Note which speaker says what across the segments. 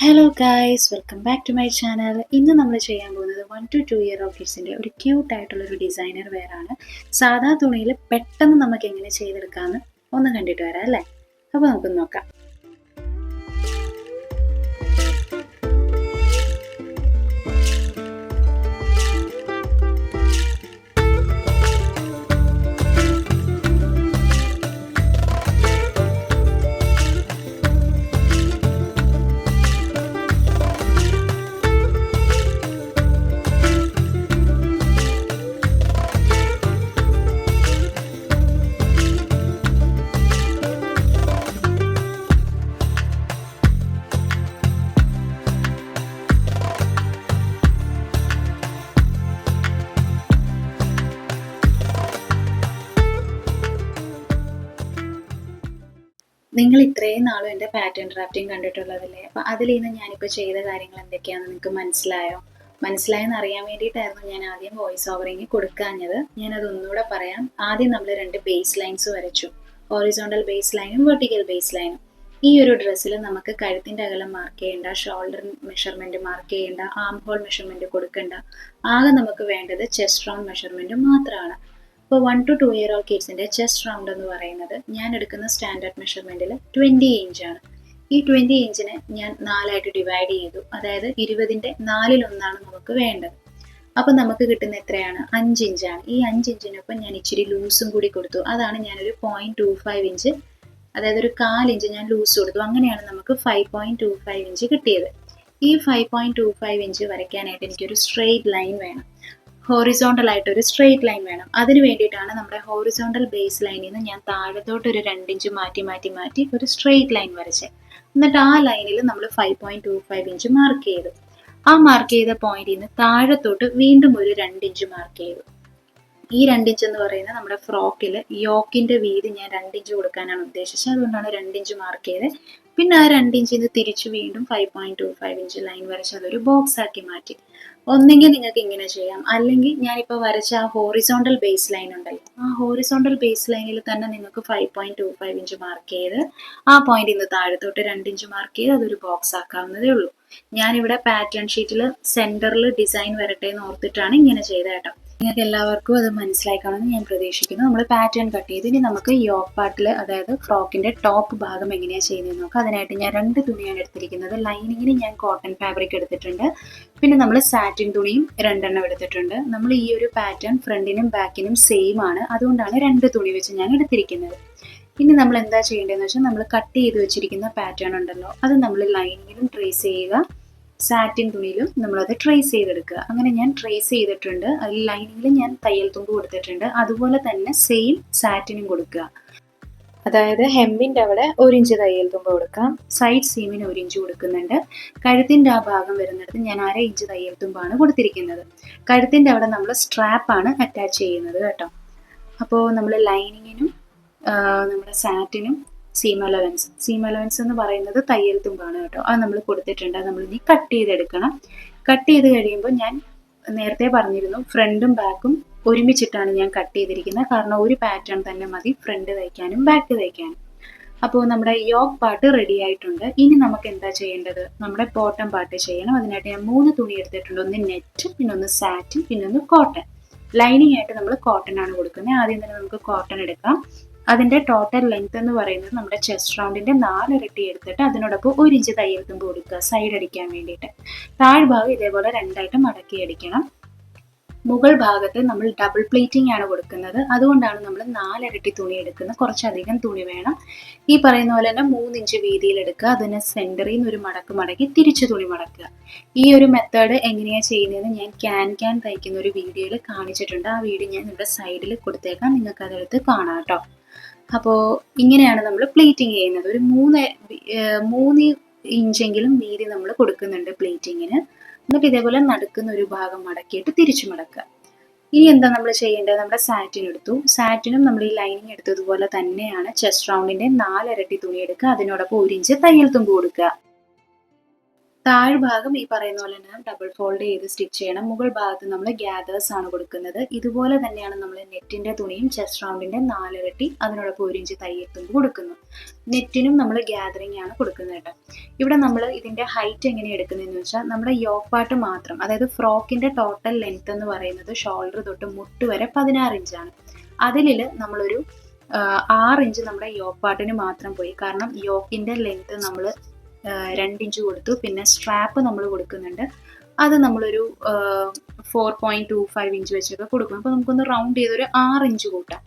Speaker 1: Hello guys, welcome back to my channel. ഇന്ന് നമ്മൾ ചെയ്യാൻ പോകുന്നത് 1 to 2 year old കിഡ്സിൻ്റെ ഒരു ക്യൂട്ട് ആയിട്ടുള്ളൊരു ഡിസൈനർ വെയർ ആണ്. സാധാ തുണിയിൽ പെട്ടെന്ന് നമുക്ക് എങ്ങനെ ചെയ്തെടുക്കാമെന്ന് ഒന്ന് കണ്ടിട്ട് വരാം അല്ലേ. അപ്പോൾ നമുക്ക് നോക്കാം. നിങ്ങൾ ഇത്രയും നാളും എൻ്റെ പാറ്റേൺ ഡ്രാഫ്റ്റിംഗ് കണ്ടിട്ടുള്ളതല്ലേ. അപ്പോൾ അതിൽ നിന്ന് ഞാനിപ്പോൾ ചെയ്ത കാര്യങ്ങൾ എന്തൊക്കെയാണെന്ന് നിങ്ങൾക്ക് മനസ്സിലായോ? മനസ്സിലായെന്ന് അറിയാൻ വേണ്ടിയിട്ടായിരുന്നു ഞാൻ ആദ്യം വോയിസ് ഓവറിങ് കൊടുക്കാഞ്ഞത്. ഞാനത് ഒന്നുകൂടെ പറയാം. ആദ്യം നമ്മൾ 2 ബേസ് ലൈൻസ് വരച്ചു. ഹോറിസോണ്ടൽ ബേസ് ലൈനും വെർട്ടിക്കൽ ബേസ് ലൈനും. ഈ ഒരു ഡ്രസ്സിൽ നമുക്ക് കഴുത്തിൻ്റെ അകലം മാർക്ക് ചെയ്യേണ്ട, ഷോൾഡർ മെഷർമെൻറ്റ് മാർക്ക് ചെയ്യേണ്ട, ആം ഹോൾ മെഷർമെൻറ്റ് കൊടുക്കേണ്ട. ആകെ നമുക്ക് വേണ്ടത് ചെസ്റ്റ് റൗണ്ട് മെഷർമെൻറ്റ് മാത്രമാണ്. ഇപ്പോൾ 1 to 2 year old കിഡ്സിൻ്റെ ചെസ്റ്റ് റൗണ്ട് എന്ന് പറയുന്നത് ഞാൻ എടുക്കുന്ന സ്റ്റാൻഡേർഡ് മെഷർമെൻറ്റിൽ 20 ഇഞ്ചാണ്. ഈ 20 ഇഞ്ചിനെ ഞാൻ 4ആയിട്ട് ഡിവൈഡ് ചെയ്തു. അതായത് 20ൻ്റെ 4/1 നമുക്ക് വേണ്ടത്. അപ്പോൾ നമുക്ക് കിട്ടുന്ന എത്രയാണ്? 5 ഇഞ്ചാണ്. ഈ 5 ഇഞ്ചിനൊപ്പം ഞാൻ ഇച്ചിരി ലൂസും കൂടി കൊടുത്തു. അതാണ് ഞാനൊരു 0.25 ഇഞ്ച്, അതായത് ഒരു 1/4 ഇഞ്ച് ഞാൻ ലൂസ് കൊടുത്തു. അങ്ങനെയാണ് നമുക്ക് 5.25 ഇഞ്ച് കിട്ടിയത്. ഈ 5.25 ഇഞ്ച് വരയ്ക്കാനായിട്ട് എനിക്കൊരു സ്ട്രെയിറ്റ് ലൈൻ വേണം. ഹോറിസോണ്ടൽ ആയിട്ട് ഒരു സ്ട്രെയിറ്റ് ലൈൻ വേണം. അതിന് വേണ്ടിയിട്ടാണ് നമ്മുടെ ഹോറിസോണ്ടൽ ബേസ് ലൈനിൽ നിന്ന് ഞാൻ താഴത്തോട്ട് ഒരു 2 ഇഞ്ച് മാറ്റി ഒരു സ്ട്രെയിറ്റ് ലൈൻ വരച്ചത്. എന്നിട്ട് ആ ലൈനിൽ നമ്മൾ 5.25 ഇഞ്ച് മാർക്ക് ചെയ്തു. ആ മാർക്ക് ചെയ്ത പോയിന്റിൽ നിന്ന് താഴത്തോട്ട് വീണ്ടും ഒരു 2 ഇഞ്ച് മാർക്ക് ചെയ്തു. ഈ 2 ഇഞ്ച് എന്ന് പറയുന്നത് നമ്മുടെ ഫ്രോക്കിൽ യോക്കിന്റെ വീതി ഞാൻ 2 ഇഞ്ച് കൊടുക്കാനാണ് ഉദ്ദേശിച്ചത്. അതുകൊണ്ടാണ് 2 ഇഞ്ച് മാർക്ക് ചെയ്തത്. പിന്നെ ആ 2 ഇഞ്ചിൽ നിന്ന് തിരിച്ച് വീണ്ടും 5.25 ഇഞ്ച് ലൈൻ വരച്ച് അതൊരു ബോക്സ് ആക്കി മാറ്റി. ഒന്നെങ്കിൽ നിങ്ങൾക്ക് ഇങ്ങനെ ചെയ്യാം, അല്ലെങ്കിൽ ഞാനിപ്പോൾ വരച്ച ആ ഹോറിസോണ്ടൽ ബേസ് ലൈൻ ഉണ്ടല്ലോ, ആ ഹോറിസോണ്ടൽ ബേസ് ലൈനിൽ തന്നെ നിങ്ങൾക്ക് 5.25 ഇഞ്ച് മാർക്ക് ചെയ്ത് ആ പോയിന്റിൽ നിന്ന് താഴത്തോട്ട് 2 ഇഞ്ച് മാർക്ക് ചെയ്ത് അതൊരു ബോക്സ് ആക്കാവുന്നതേ ഉള്ളൂ. ഞാനിവിടെ പാറ്റേൺ ഷീറ്റിൽ സെന്ററിൽ ഡിസൈൻ വരട്ടെ എന്ന് ഓർത്തിട്ടാണ് ഇങ്ങനെ ചെയ്തത് കേട്ടോ. നിങ്ങൾക്ക് എല്ലാവർക്കും അത് മനസ്സിലാക്കണമെന്ന് ഞാൻ പ്രതീക്ഷിക്കുന്നു. നമ്മൾ പാറ്റേൺ കട്ട് ചെയ്ത് ഇനി നമുക്ക് യോക്ക് പാർട്ടിൽ, അതായത് ഫ്രോക്കിന്റെ ടോപ്പ് ഭാഗം എങ്ങനെയാണ് ചെയ്യുന്നത് നോക്കാം. അതിനായിട്ട് ഞാൻ 2 തുണിയാണ് എടുത്തിരിക്കുന്നത്. ലൈനിങ്ങിന് ഞാൻ കോട്ടൺ ഫാബ്രിക് എടുത്തിട്ടുണ്ട്. പിന്നെ നമ്മൾ സാറ്റിൻ തുണിയും 2 എണ്ണം എടുത്തിട്ടുണ്ട്. നമ്മൾ ഈ ഒരു പാറ്റേൺ ഫ്രണ്ടിനും ബാക്കിനും സെയിം ആണ്, അതുകൊണ്ടാണ് 2 തുണി വെച്ച് ഞാൻ എടുത്തിരിക്കുന്നത്. ഇനി നമ്മൾ എന്താ ചെയ്യേണ്ടതെന്ന് വെച്ചാൽ, നമ്മൾ കട്ട് ചെയ്ത് വെച്ചിരിക്കുന്ന പാറ്റേൺ ഉണ്ടല്ലോ, അത് നമ്മൾ ലൈനിങ്ങിലും ട്രേസ് ചെയ്യുക, സാറ്റിൻ തുണിയിലും നമ്മളത് ട്രേസ് ചെയ്തെടുക്കുക. അങ്ങനെ ഞാൻ ട്രേസ് ചെയ്തിട്ടുണ്ട്. അതിൽ ലൈനിങ്ങിൽ ഞാൻ തയ്യൽ തുമ്പ് കൊടുത്തിട്ടുണ്ട്. അതുപോലെ തന്നെ സെയിം സാറ്റിനും കൊടുക്കുക. അതായത് ഹെമ്മിൻ്റെ അവിടെ 1 ഇഞ്ച് തയ്യൽ തുമ്പ് കൊടുക്കാം. സൈഡ് സീമിന് 1 ഇഞ്ച് കൊടുക്കുന്നുണ്ട്. കഴുത്തിൻ്റെ ആ ഭാഗം വരുന്നിടത്ത് ഞാൻ 1/2 ഇഞ്ച് തയ്യൽ തുമ്പാണ് കൊടുത്തിരിക്കുന്നത്. കഴുത്തിൻ്റെ അവിടെ നമ്മൾ സ്ട്രാപ്പാണ് അറ്റാച്ച് ചെയ്യുന്നത് കേട്ടോ. അപ്പോൾ നമ്മൾ ലൈനിങ്ങിനും നമ്മുടെ സാറ്റിനും സീം അലവൻസ് എന്ന് പറയുന്നത് തയ്യൽ തുമ്പാണ് കേട്ടോ. അത് നമ്മൾ കൊടുത്തിട്ടുണ്ട്. അത് നമ്മൾ ഇനി കട്ട് ചെയ്തെടുക്കണം. കട്ട് ചെയ്ത് കഴിയുമ്പോൾ ഞാൻ നേരത്തെ പറഞ്ഞിരുന്നു, ഫ്രണ്ടും ബാക്കും ഒരുമിച്ചിട്ടാണ് ഞാൻ കട്ട് ചെയ്തിരിക്കുന്നത്. കാരണം ഒരു പാറ്റേൺ തന്നെ മതി ഫ്രണ്ട് തയ്ക്കാനും ബാക്ക് തയ്ക്കാനും. അപ്പോൾ നമ്മുടെ യോക്ക് പാർട്ട് റെഡി ആയിട്ടുണ്ട്. ഇനി നമുക്ക് എന്താ ചെയ്യേണ്ടത്? നമ്മുടെ ബോട്ടം പാർട്ട് ചെയ്യണം. അതിനായിട്ട് ഞാൻ 3 തുണി എടുത്തിട്ടുണ്ട്. ഒന്ന് നെറ്റ്, പിന്നെ ഒന്ന് സാറ്റിൻ, പിന്നെ ഒന്ന് കോട്ടൺ. ലൈനിങ് ആയിട്ട് നമ്മൾ കോട്ടൺ ആണ് കൊടുക്കുന്നത്. ആദ്യം തന്നെ നമുക്ക് കോട്ടൺ എടുക്കാം. അതിൻ്റെ ടോട്ടൽ ലെങ്ത് എന്ന് പറയുന്നത് നമ്മുടെ ചെസ്റ്റ് റൗണ്ടിൻ്റെ 4 ഇരട്ടി എടുത്തിട്ട് അതിനോടൊപ്പം 1 ഇഞ്ച് തയ്യൽ തുമ്പ് കൊടുക്കുക സൈഡ് അടിക്കാൻ വേണ്ടിയിട്ട്. താഴ്ഭാഗം ഇതേപോലെ 2ആയിട്ട് മടക്കി അടിക്കണം. മുകൾ ഭാഗത്ത് നമ്മൾ ഡബിൾ പ്ലേറ്റിംഗ് ആണ് കൊടുക്കുന്നത്. അതുകൊണ്ടാണ് നമ്മൾ 4 ഇരട്ടി തുണി എടുക്കുന്നത്. കുറച്ചധികം തുണി വേണം. ഈ പറയുന്ന പോലെ തന്നെ 3 ഇഞ്ച് വീതിയിൽ എടുക്കുക. അതിന് സെൻറ്ററിൽ നിന്ന് ഒരു മടക്കി തിരിച്ച് തുണി മടക്കുക. ഈ ഒരു മെത്തേഡ് എങ്ങനെയാണ് ചെയ്യുന്നതെന്ന് ഞാൻ ക്യാൻ തയ്ക്കുന്ന ഒരു വീഡിയോയിൽ കാണിച്ചിട്ടുണ്ട്. ആ വീഡിയോ ഞാൻ ഇവിടെ സൈഡിൽ കൊടുത്തേക്കാം, നിങ്ങൾക്ക് അതെടുത്ത് കാണാം കേട്ടോ. അപ്പോൾ ഇങ്ങനെയാണ് നമ്മൾ പ്ലേറ്റിംഗ് ചെയ്യുന്നത്. ഒരു 3 ഇഞ്ചെങ്കിലും വീതി നമ്മൾ കൊടുക്കുന്നുണ്ട് പ്ലേറ്റിങ്ങിന്. എന്നിട്ട് ഇതേപോലെ നടുക്കുന്ന ഒരു ഭാഗം മടക്കിയിട്ട് തിരിച്ചു മടക്കുക. ഇനി എന്താ നമ്മൾ ചെയ്യേണ്ടത്? നമ്മുടെ സാറ്റിൻ എടുത്തു. സാറ്റിനും നമ്മൾ ഈ ലൈനിങ് എടുത്തതുപോലെ തന്നെയാണ് ചെസ്റ്റ് റൗണ്ടിൻ്റെ 4 ഇരട്ടി തുണി എടുക്കുക. അതിനോടൊപ്പം 1 ഇഞ്ച് തയ്യൽ തുമ്പ് കൊടുക്കുക. താഴ്ഭാഗം ഈ പറയുന്ന പോലെ തന്നെ ഡബിൾ ഫോൾഡ് ചെയ്ത് സ്റ്റിച്ച് ചെയ്യണം. മുകൾ ഭാഗത്ത് നമ്മൾ ഗ്യാദേഴ്സ് ആണ് കൊടുക്കുന്നത്. ഇതുപോലെ തന്നെയാണ് നമ്മൾ നെറ്റിന്റെ തുണിയും ചെസ്റ്റ് റൗണ്ടിന്റെ 4 ഇരട്ടി അതിനോടൊപ്പം 1 ഇഞ്ച് തയ്യെത്തുമ്പോൾ കൊടുക്കുന്നു. നെറ്റിനും നമ്മൾ ഗ്യാദറിംഗ് ആണ് കൊടുക്കുന്നത് കേട്ടോ. ഇവിടെ നമ്മൾ ഇതിന്റെ ഹൈറ്റ് എങ്ങനെ എടുക്കുന്നതെന്ന് വെച്ചാൽ നമ്മുടെ യോക്ക് പാർട്ട് മാത്രം, അതായത് ഫ്രോക്കിന്റെ ടോട്ടൽ ലെങ്ത് എന്ന് പറയുന്നത് ഷോൾഡർ തൊട്ട് മുട്ട് വരെ 16 ഇഞ്ചാണ്. അതിൽ നമ്മളൊരു 6 ഇഞ്ച് നമ്മുടെ യോക്ക് പാർട്ടിന് മാത്രം പോയി. കാരണം യോക്കിന്റെ ലെങ്ത് നമ്മൾ 2 ഇഞ്ച് കൊടുത്തു. പിന്നെ സ്ട്രാപ്പ് നമ്മൾ കൊടുക്കുന്നുണ്ട്, അത് നമ്മളൊരു 4.25 ഇഞ്ച് വെച്ചൊക്കെ കൊടുക്കും. അപ്പോൾ നമുക്കൊന്ന് റൗണ്ട് ചെയ്തൊരു 6 ഇഞ്ച് കൂട്ടാം.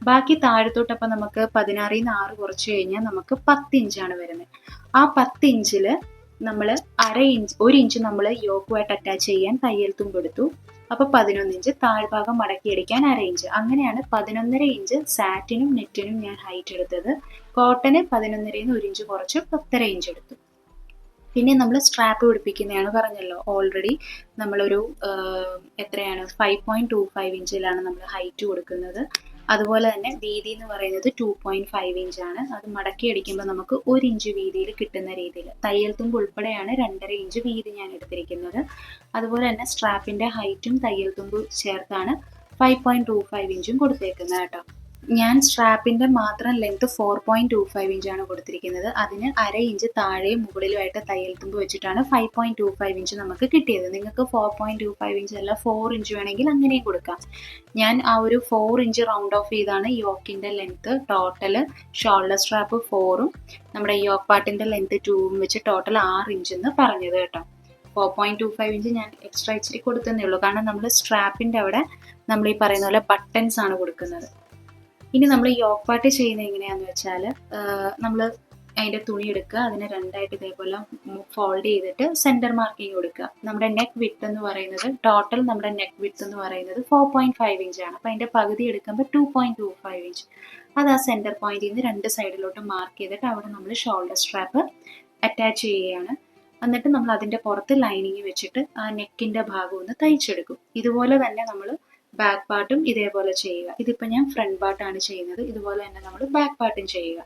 Speaker 1: ബാക്കി താഴത്തോട്ട് അപ്പം നമുക്ക് 16ൽ നിന്ന് 6 കുറച്ച് കഴിഞ്ഞാൽ നമുക്ക് 10 ഇഞ്ചാണ് വരുന്നത്. ആ 10 ഇഞ്ചിൽ നമ്മൾ 1 ഇഞ്ച് നമ്മൾ യോക്കുമായിട്ട് അറ്റാച്ച് ചെയ്യാൻ തയ്യൽ തുമ്പ് എടുത്തു. അപ്പോൾ 11 ഇഞ്ച്, താഴ്ഭാഗം മടക്കിയടിക്കാൻ 1/2 ഇഞ്ച്. അങ്ങനെയാണ് 11.5 ഇഞ്ച് സാറ്റിനും നെറ്റിനും ഞാൻ ഹൈറ്റ് എടുത്തത്. കോട്ടന് 11.5 നിന്ന് 1 ഇഞ്ച് കുറച്ച് 10.5 ഇഞ്ച് എടുത്തു. പിന്നെ നമ്മൾ സ്ട്രാപ്പ് പിടിപ്പിക്കുന്നതാണ് പറഞ്ഞല്ലോ. ഓൾറെഡി നമ്മളൊരു എത്രയാണ് 5.25 ഇഞ്ചിലാണ് നമ്മൾ ഹൈറ്റ് കൊടുക്കുന്നത്. അതുപോലെ തന്നെ വീതി എന്ന് പറയുന്നത് 2.5 ഇഞ്ചാണ്. അത് മടക്കി അടിക്കുമ്പോൾ നമുക്ക് 1 ഇഞ്ച് വീതിയിൽ കിട്ടുന്ന രീതിയിൽ തയ്യൽ തുമ്പ് ഉൾപ്പെടെയാണ് 2.5 ഇഞ്ച് വീതി ഞാൻ എടുത്തിരിക്കുന്നത്. അതുപോലെ തന്നെ സ്ട്രാപ്പിന്റെ ഹൈറ്റും തയ്യൽ തുമ്പ് ചേർത്താണ് 5.25 ഇഞ്ചും കൊടുത്തേക്കുന്നത് കേട്ടോ. ഞാൻ സ്ട്രാപ്പിന്റെ മാത്രം ലെങ്ത് 4.25 ഇഞ്ചാണ് കൊടുത്തിരിക്കുന്നത്. അതിന് 1/2 ഇഞ്ച് താഴെയും മുകളിലുമായിട്ട് തയ്യൽ തുമ്പ് വെച്ചിട്ടാണ് 5.25 ഇഞ്ച് നമുക്ക് കിട്ടിയത്. നിങ്ങൾക്ക് 4.25 ഇഞ്ച് അല്ല 4 ഇഞ്ച് വേണമെങ്കിൽ അങ്ങനെയും കൊടുക്കാം. ഞാൻ ആ ഒരു 4 ഇഞ്ച് റൗണ്ട് ഓഫ് ചെയ്താണ് യോക്കിന്റെ ലെങ്ത്. ടോട്ടൽ ഷോൾഡർ സ്ട്രാപ്പ് 4ഉം നമ്മുടെ യോക്ക് പാർട്ടിന്റെ ലെങ്ത് 2ഉം വെച്ച് ടോട്ടൽ 6 ഇഞ്ച് എന്ന് പറഞ്ഞത് കേട്ടോ. 4.25 ഇഞ്ച് ഞാൻ എക്സ്ട്രാ ഇച്ചിരി കൊടുത്തതേ ഉള്ളൂ. കാരണം നമ്മൾ സ്ട്രാപ്പിന്റെ അവിടെ നമ്മൾ ഈ പറയുന്ന പോലെ ബട്ടൺസ് ആണ് കൊടുക്കുന്നത്. ഇനി നമ്മൾ യോക്ക് പാർട്ട് ചെയ്യുന്നത് എങ്ങനെയാണെന്ന് വെച്ചാൽ നമ്മൾ അതിൻ്റെ തുണി എടുക്കുക, അതിനെ രണ്ടായിട്ട് ഇതേപോലെ ഫോൾഡ് ചെയ്തിട്ട് സെൻറ്റർ മാർക്കിങ് കൊടുക്കുക. നമ്മുടെ നെക്ക് വിഡ്ത്ത് എന്ന് പറയുന്നത് ടോട്ടൽ നമ്മുടെ നെക്ക് വിഡ്ത്ത് എന്ന് പറയുന്നത് 4.5 ഇഞ്ചാണ്. അപ്പോൾ അതിൻ്റെ പകുതി എടുക്കുമ്പോൾ 2.25 ഇഞ്ച്. അത് ആ സെൻറ്റർ പോയിന്റിൽ നിന്ന് 2 സൈഡിലോട്ട് മാർക്ക് ചെയ്തിട്ട് അവിടെ നമ്മൾ ഷോൾഡർ സ്ട്രാപ്പ് അറ്റാച്ച് ചെയ്യുകയാണ്. എന്നിട്ട് നമ്മൾ അതിൻ്റെ പുറത്ത് ലൈനിങ് വെച്ചിട്ട് ആ നെക്കിൻ്റെ ഭാഗം ഒന്ന് തയ്ച്ചെടുക്കും. ഇതുപോലെ തന്നെ നമ്മൾ ബാക്ക് പാർട്ടും ഇതേപോലെ ചെയ്യുക. ഇതിപ്പോൾ ഞാൻ ഫ്രണ്ട് പാർട്ടാണ് ചെയ്യുന്നത്. ഇതുപോലെ തന്നെ നമ്മൾ ബാക്ക് പാർട്ടും ചെയ്യുക.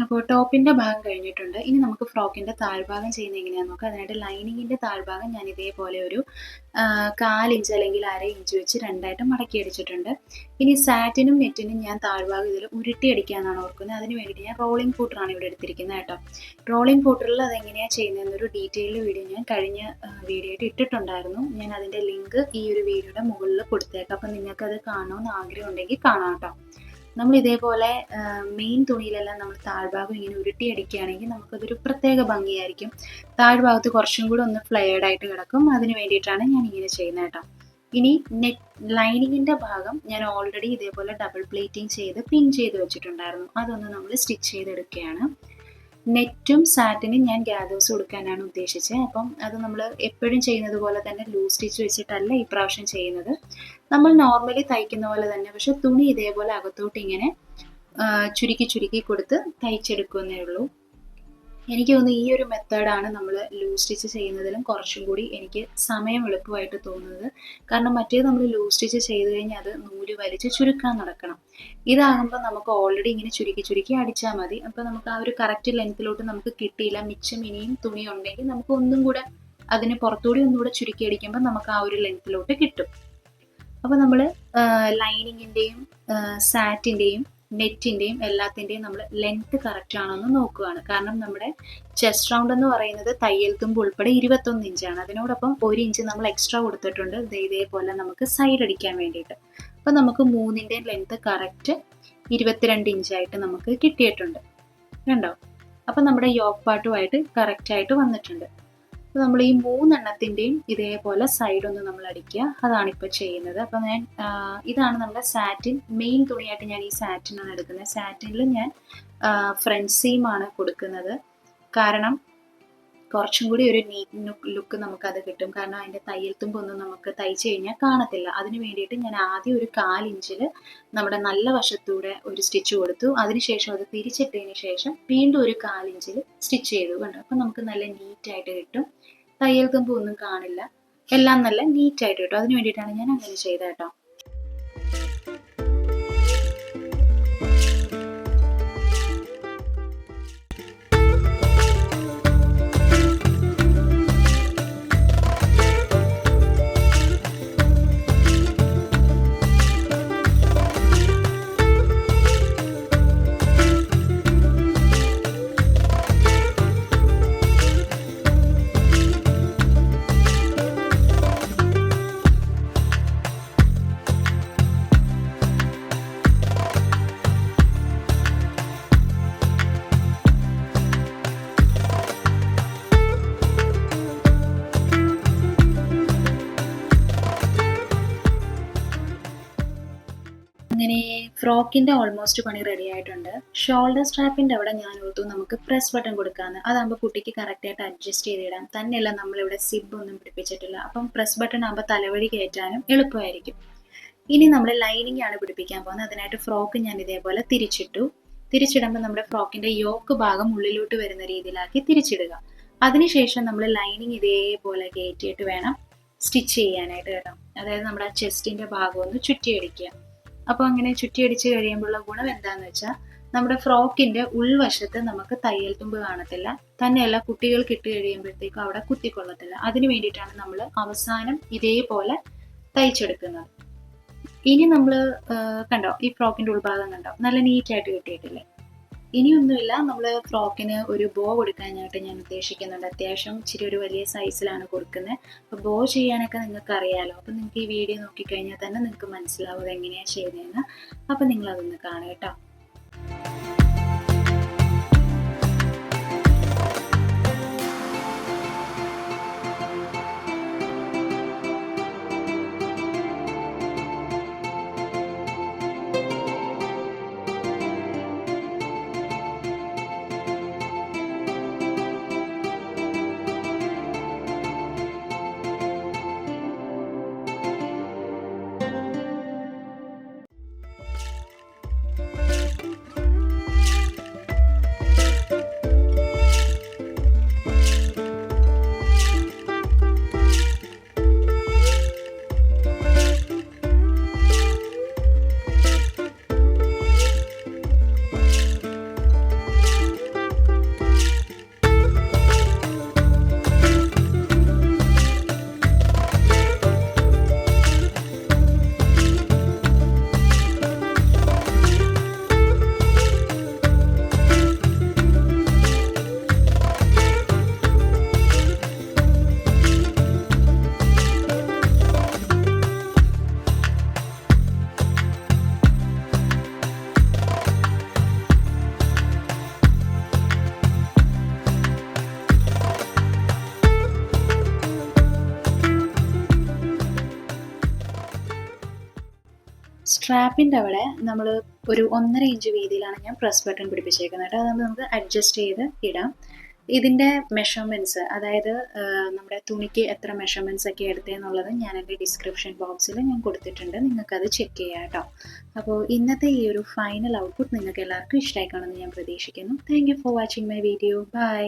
Speaker 1: അപ്പോൾ ടോപ്പിൻ്റെ ഭാഗം കഴിഞ്ഞിട്ടുണ്ട്. ഇനി നമുക്ക് ഫ്രോക്കിൻ്റെ താഴ്ഭാഗം ചെയ്യുന്നത് എങ്ങനെയാണെന്ന് നോക്കാം. അതിനായിട്ട് ലൈനിങ്ങിൻ്റെ താഴ്ഭാഗം ഞാൻ ഇതേപോലെ ഒരു 1/4 ഇഞ്ച് അല്ലെങ്കിൽ 1/2 ഇഞ്ച് വെച്ച് രണ്ടായിട്ട് മടക്കി അടിച്ചിട്ടുണ്ട്. ഇനി സാറ്റിനും നെറ്റിനും ഞാൻ താഴ്ഭാഗം ഇതിൽ ഉരുട്ടിയടിക്കാമെന്നാണ് ഓർക്കുന്നത്. അതിന് വേണ്ടിയിട്ട് ഞാൻ റോളിംഗ് ഫൂട്ടറാണ് ഇവിടെ എടുത്തിരിക്കുന്നത് കേട്ടോ. റോളിംഗ് ഫൂട്ടറിൽ അതെങ്ങനെയാണ് ചെയ്യുന്നതെന്നൊരു ഡീറ്റെയിൽഡ് വീഡിയോ ഞാൻ കഴിഞ്ഞ വീഡിയോ ആയിട്ട് ഇട്ടിട്ടുണ്ടായിരുന്നു. ഞാൻ അതിൻ്റെ ലിങ്ക് ഈ ഒരു വീഡിയോയുടെ മുകളിൽ കൊടുത്തേക്കാം. അപ്പം നിങ്ങൾക്കത് കാണണമെന്ന് ആഗ്രഹം ഉണ്ടെങ്കിൽ കാണാം കേട്ടോ. നമ്മൾ ഇതേപോലെ മെയിൻ തുണിയിലെല്ലാം നമ്മൾ താഴ്ഭാഗം ഇങ്ങനെ ഉരുട്ടിയടിക്കുകയാണെങ്കിൽ നമുക്കതൊരു പ്രത്യേക ഭംഗിയായിരിക്കും. താഴ്ഭാഗത്ത് കുറച്ചും കൂടി ഒന്ന് ഫ്ലെയർഡ് ആയിട്ട് കിടക്കും. അതിന് വേണ്ടിയിട്ടാണ് ഞാൻ ഇങ്ങനെ ചെയ്യുന്നത് കേട്ടോ. ഇനി ലൈനിങ്ങിൻ്റെ ഭാഗം ഞാൻ ഓൾറെഡി ഇതേപോലെ ഡബിൾ പ്ലേറ്റിംഗ് ചെയ്ത് പിൻ ചെയ്ത് വെച്ചിട്ടുണ്ടായിരുന്നു. അതൊന്ന് നമ്മൾ സ്റ്റിച്ച് ചെയ്തെടുക്കുകയാണ്. നെറ്റും സാറ്റിനും ഞാൻ ഗ്യാദേഴ്സ് കൊടുക്കാനാണ് ഉദ്ദേശിച്ചത്. അപ്പം അത് നമ്മൾ എപ്പോഴും ചെയ്യുന്നത് പോലെ തന്നെ ലൂസ് സ്റ്റിച്ച് വെച്ചിട്ടല്ല ഈ പ്രാവശ്യം ചെയ്യുന്നത്. നമ്മൾ നോർമലി തയ്ക്കുന്ന പോലെ തന്നെ, പക്ഷെ തുണി ഇതേപോലെ അകത്തോട്ട് ഇങ്ങനെ ചുരുക്കി ചുരുക്കി കൊടുത്ത് തയ്ച്ചെടുക്കുന്നേ ഉള്ളൂ. എനിക്ക് തോന്നുന്നു ഈ ഒരു മെത്തേഡാണ് നമ്മൾ ലൂസ് സ്റ്റിച്ച് ചെയ്യുന്നതിലും കുറച്ചും കൂടി എനിക്ക് സമയം എളുപ്പമായിട്ട് തോന്നുന്നത്. കാരണം മറ്റേത് നമ്മൾ ലൂസ് സ്റ്റിച്ച് ചെയ്ത് കഴിഞ്ഞാൽ അത് നൂല് വലിച്ച് ചുരുക്കാൻ നടക്കണം. ഇതാകുമ്പോൾ നമുക്ക് ഓൾറെഡി ഇങ്ങനെ ചുരുക്കി ചുരുക്കി അടിച്ചാൽ മതി. അപ്പോൾ നമുക്ക് ആ ഒരു കറക്റ്റ് ലെങ്ത്തിലോട്ട് നമുക്ക് കിട്ടിയില്ല, മിച്ചം ഇനിയും തുണി ഉണ്ടെങ്കിൽ നമുക്ക് ഒന്നും കൂടെ അതിന് പുറത്തുകൂടി ഒന്നുകൂടെ ചുരുക്കി അടിക്കുമ്പോൾ നമുക്ക് ആ ഒരു ലെങ്ത്തിലോട്ട് കിട്ടും. അപ്പോൾ നമ്മൾ ലൈനിങ്ങിൻ്റെയും സാറ്റിൻ്റെയും നെറ്റിൻ്റെയും എല്ലാത്തിൻ്റെയും നമ്മൾ ലെങ്ത്ത് കറക്റ്റ് ആണെന്ന് നോക്കുകയാണ്. കാരണം നമ്മുടെ ചെസ്റ്റ് റൗണ്ട് എന്ന് പറയുന്നത് തയ്യൽ തുമ്പ് ഉൾപ്പെടെ 21 ഇഞ്ചാണ്. അതിനോടൊപ്പം 1 ഇഞ്ച് നമ്മൾ എക്സ്ട്രാ കൊടുത്തിട്ടുണ്ട് ഇതേപോലെ നമുക്ക് സൈഡ് അടിക്കാൻ വേണ്ടിയിട്ട്. അപ്പോൾ നമുക്ക് 3ൻ്റെയും ലെങ്ത്ത് കറക്റ്റ് 22 ഇഞ്ചായിട്ട് നമുക്ക് കിട്ടിയിട്ടുണ്ട്. കണ്ടോ? അപ്പോൾ നമ്മുടെ യോക്ക് പാർട്ടുമായിട്ട് കറക്റ്റായിട്ട് വന്നിട്ടുണ്ട്. അപ്പോൾ നമ്മൾ ഈ 3 എണ്ണത്തിൻ്റെയും ഇതേപോലെ സൈഡൊന്ന് നമ്മൾ അടിക്കുക. അതാണിപ്പോൾ ചെയ്യുന്നത്. അപ്പോൾ ഞാൻ ഇതാണ് നമ്മുടെ സാറ്റിൻ മെയിൻ തുണിയായിട്ട് ഞാൻ ഈ സാറ്റിനാണ് എടുക്കുന്നത്. സാറ്റിനിൽ ഞാൻ ഫ്രണ്ട് സീമാണ് കൊടുക്കുന്നത്. കാരണം കുറച്ചും കൂടി ഒരു നീറ്റ് ലുക്ക് നമുക്കത് കിട്ടും. കാരണം അതിൻ്റെ തയ്യൽ തുമ്പൊന്നും നമുക്ക് തയ്ച്ച് കഴിഞ്ഞാൽ കാണത്തില്ല. അതിന് വേണ്ടിയിട്ട് ഞാൻ ആദ്യം ഒരു 1/4 ഇഞ്ചിൽ നമ്മുടെ നല്ല വശത്തൂടെ ഒരു സ്റ്റിച്ച് കൊടുത്തു. അതിനുശേഷം അത് തിരിച്ചിട്ടതിന് ശേഷം വീണ്ടും ഒരു 1/4 ഇഞ്ചിൽ സ്റ്റിച്ച് ചെയ്തു. കണ്ടോ? അപ്പം നമുക്ക് നല്ല നീറ്റായിട്ട് കിട്ടും. തയ്യൽ തുമ്പ് ഒന്നും കാണില്ല, എല്ലാം നല്ല നീറ്റായിട്ട് കിട്ടും. അതിന് വേണ്ടിയിട്ടാണ് ഞാൻ അങ്ങനെ ചെയ്തത് കേട്ടോ. അങ്ങനെ ഫ്രോക്കിൻ്റെ ഓൾമോസ്റ്റ് പണി റെഡി ആയിട്ടുണ്ട്. ഷോൾഡർ സ്ട്രാപ്പിൻ്റെ അവിടെ ഞാൻ ഓർത്തു നമുക്ക് പ്രസ് ബട്ടൺ കൊടുക്കാമെന്ന്. അതാകുമ്പോൾ കുട്ടിക്ക് കറക്റ്റായിട്ട് അഡ്ജസ്റ്റ് ചെയ്തിടാം. തന്നെയല്ല നമ്മളിവിടെ സിബ് ഒന്നും പിടിപ്പിച്ചിട്ടില്ല. അപ്പം പ്രസ് ബട്ടൺ ആകുമ്പോൾ തലവഴി കയറ്റാനും എളുപ്പമായിരിക്കും. ഇനി നമ്മൾ ലൈനിങ് ആണ് പിടിപ്പിക്കാൻ പോകുന്നത്. അതിനായിട്ട് ഫ്രോക്ക് ഞാൻ ഇതേപോലെ തിരിച്ചിടുമ്പോൾ നമ്മുടെ ഫ്രോക്കിൻ്റെ യോക്ക് ഭാഗം ഉള്ളിലോട്ട് വരുന്ന രീതിയിലാക്കി തിരിച്ചിടുക. അതിനുശേഷം നമ്മൾ ലൈനിങ് ഇതേപോലെ കയറ്റിയിട്ട് വേണം സ്റ്റിച്ച് ചെയ്യാനായിട്ട് കേട്ടോ. അതായത് നമ്മുടെ ആ ചെസ്റ്റിൻ്റെ ഭാഗം ഒന്ന് ചുറ്റിയടിക്കുക. അപ്പോൾ അങ്ങനെ ചുറ്റിയടിച്ച് കഴിയുമ്പോഴുള്ള ഗുണം എന്താണെന്ന് വെച്ചാൽ നമ്മുടെ ഫ്രോക്കിൻ്റെ ഉൾവശത്ത് നമുക്ക് തയ്യൽ തുമ്പ് കാണത്തില്ല. തന്നെയല്ല കുട്ടികൾക്ക് ഇട്ട് കഴിയുമ്പോഴത്തേക്കും അവിടെ കുത്തിക്കൊള്ളത്തില്ല. അതിന് വേണ്ടിയിട്ടാണ് നമ്മൾ അവസാനം ഇതേപോലെ തയ്ച്ചെടുക്കുന്നത്. ഇനി നമ്മൾ കണ്ടോ, ഈ ഫ്രോക്കിൻ്റെ ഉൾഭാഗം കണ്ടോ, നല്ല നീറ്റായിട്ട് കിട്ടിയിട്ടില്ലേ? ഇനിയൊന്നുമില്ല, നമ്മൾ ഫ്രോക്കിന് ഒരു ബോ കൊടുക്കാനായിട്ട് ഞാൻ ഉദ്ദേശിക്കുന്നുണ്ട്. അത്യാവശ്യം ഇച്ചിരി ഒരു വലിയ സൈസിലാണ് കൊടുക്കുന്നത്. അപ്പോൾ ബോ ചെയ്യാനൊക്കെ നിങ്ങൾക്ക് അറിയാമല്ലോ. അപ്പോൾ നിങ്ങൾക്ക് ഈ വീഡിയോ നോക്കിക്കഴിഞ്ഞാൽ തന്നെ നിങ്ങൾക്ക് മനസ്സിലാവും എങ്ങനെയാണ് ചെയ്യുന്നതെന്ന്. അപ്പോൾ നിങ്ങളതൊന്ന് കാണുക കേട്ടോ. സ്ട്രാപ്പിൻ്റെ അവിടെ നമ്മൾ ഒരു 1.5 ഇഞ്ച് വീതിയിലാണ് ഞാൻ പ്രസ് ബട്ടൺ പിടിപ്പിച്ചേക്കുന്നത് കേട്ടോ. അതാകുമ്പോൾ നമുക്ക് അഡ്ജസ്റ്റ് ചെയ്ത് ഇടാം. ഇതിൻ്റെ മെഷർമെൻറ്റ്സ്, അതായത് നമ്മുടെ തുണിക്ക് എത്ര മെഷർമെൻറ്റ്സ് ഒക്കെ എടുത്തതെന്നുള്ളത് ഞാൻ എൻ്റെ ഡിസ്ക്രിപ്ഷൻ ബോക്സിൽ ഞാൻ കൊടുത്തിട്ടുണ്ട്. നിങ്ങൾക്കത് ചെക്ക് ചെയ്യാം കേട്ടോ. അപ്പോൾ ഇന്നത്തെ ഈ ഒരു ഫൈനൽ ഔട്ട്പുട്ട് നിങ്ങൾക്ക് എല്ലാവർക്കും ഇഷ്ടമായി കാണുമെന്ന് ഞാൻ പ്രതീക്ഷിക്കുന്നു. Thank you for watching my video. By.